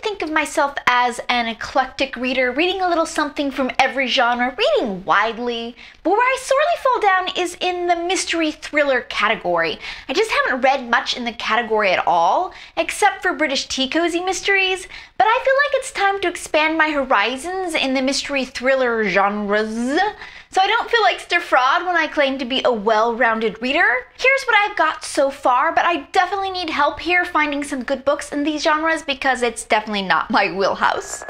think of myself as an eclectic reader, reading a little something from every genre, reading widely, but where I sorely fall down is in the mystery thriller category. I just haven't read much in the category at all, except for British tea cozy mysteries, but I feel like it's time to expand my horizons in the mystery thriller genres. So I don't feel like fraud when I claim to be a well-rounded reader. Here's what I've got so far, but I definitely need help here finding some good books in these genres because it's definitely not my wheelhouse.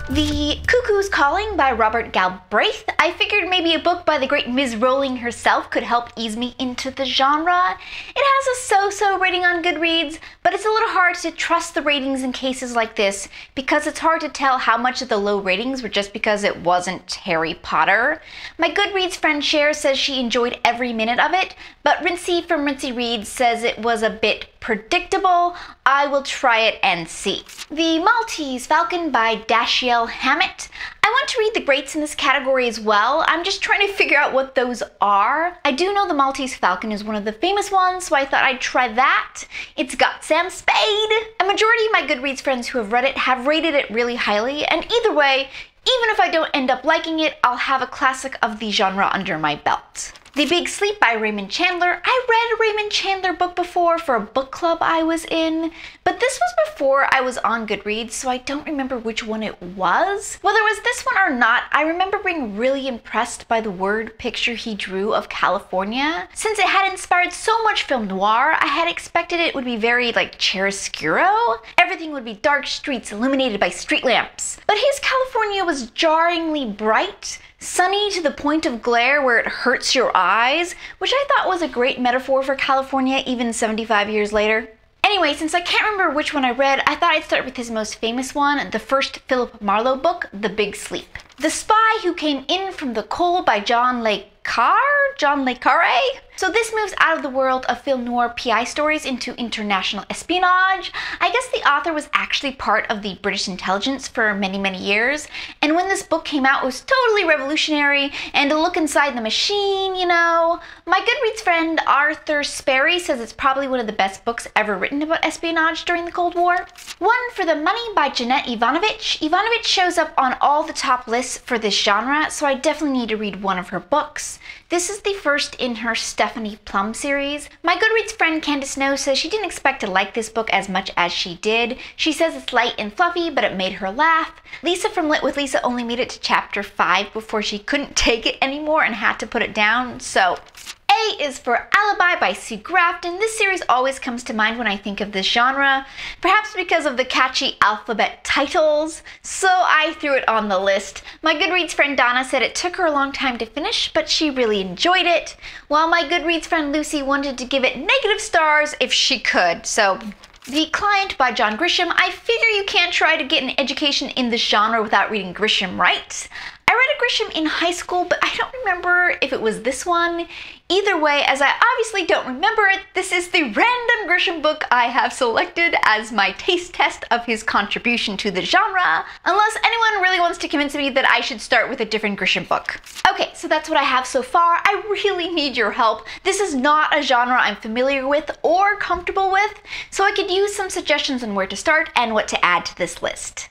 The Cuckoos Calling by Robert Galbraith. I figured maybe a book by the great Ms. Rowling herself could help ease me into the genre. It has a so-so rating on Goodreads, but it's a little hard to trust the ratings in cases like this because it's hard to tell how much of the low ratings were just because it wasn't Harry Potter. My Goodreads friend Cher says she enjoyed every minute of it, but Rincey from Rincey Reads says it was a bit predictable. I will try it and see. The Maltese Falcon by Dashiell Hammett. I want to read the greats in this category as well. I'm just trying to figure out what those are. I do know the Maltese Falcon is one of the famous ones, so I thought I'd try that. It's got Sam Spade. A majority of my Goodreads friends who have read it have rated it really highly, and either way, even if I don't end up liking it, I'll have a classic of the genre under my belt. The Big Sleep by Raymond Chandler. I read a Raymond Chandler book before for a book club I was in, but this was before I was on Goodreads, so I don't remember which one it was. Whether it was this one or not, I remember being really impressed by the word picture he drew of California. Since it had inspired so much film noir, I had expected it would be very like chiaroscuro. Everything would be dark streets illuminated by street lamps. But his California was jarringly bright, sunny to the point of glare where it hurts your eyes, which I thought was a great metaphor for California even 75 years later. Anyway, since I can't remember which one I read, I thought I'd start with his most famous one, the first Philip Marlowe book, The Big Sleep. The Spy Who Came In From the Cold by John Le Carre? So this moves out of the world of film noir PI stories into international espionage. I guess the author was actually part of the British intelligence for many, many years, and when this book came out it was totally revolutionary, and a look inside the machine, you know. My Goodreads friend Arthur Sperry says it's probably one of the best books ever written about espionage during the Cold War. One for the Money by Jeanette Ivanovich. Ivanovich shows up on all the top lists for this genre, so I definitely need to read one of her books. This is the first in her Stephanie Plum series. My Goodreads friend Candice Snow says she didn't expect to like this book as much as she did. She says it's light and fluffy, but it made her laugh. Lisa from LitwithLisa only made it to chapter 5 before she couldn't take it anymore and had to put it down, so. A is for Alibi by Sue Grafton. This series always comes to mind when I think of this genre, perhaps because of the catchy alphabet titles, so I threw it on the list. My Goodreads friend Donna said it took her a long time to finish, but she really enjoyed it, while my Goodreads friend Lucy wanted to give it negative stars if she could, so. The Client by John Grisham. I figure you can't try to get an education in this genre without reading Grisham, right? I read a Grisham in high school, but I don't remember if it was this one. Either way, as I obviously don't remember it, this is the random Grisham book I have selected as my taste test of his contribution to the genre, unless anyone really wants to convince me that I should start with a different Grisham book. Okay, so that's what I have so far. I really need your help. This is not a genre I'm familiar with or comfortable with, so I could use some suggestions on where to start and what to add to this list.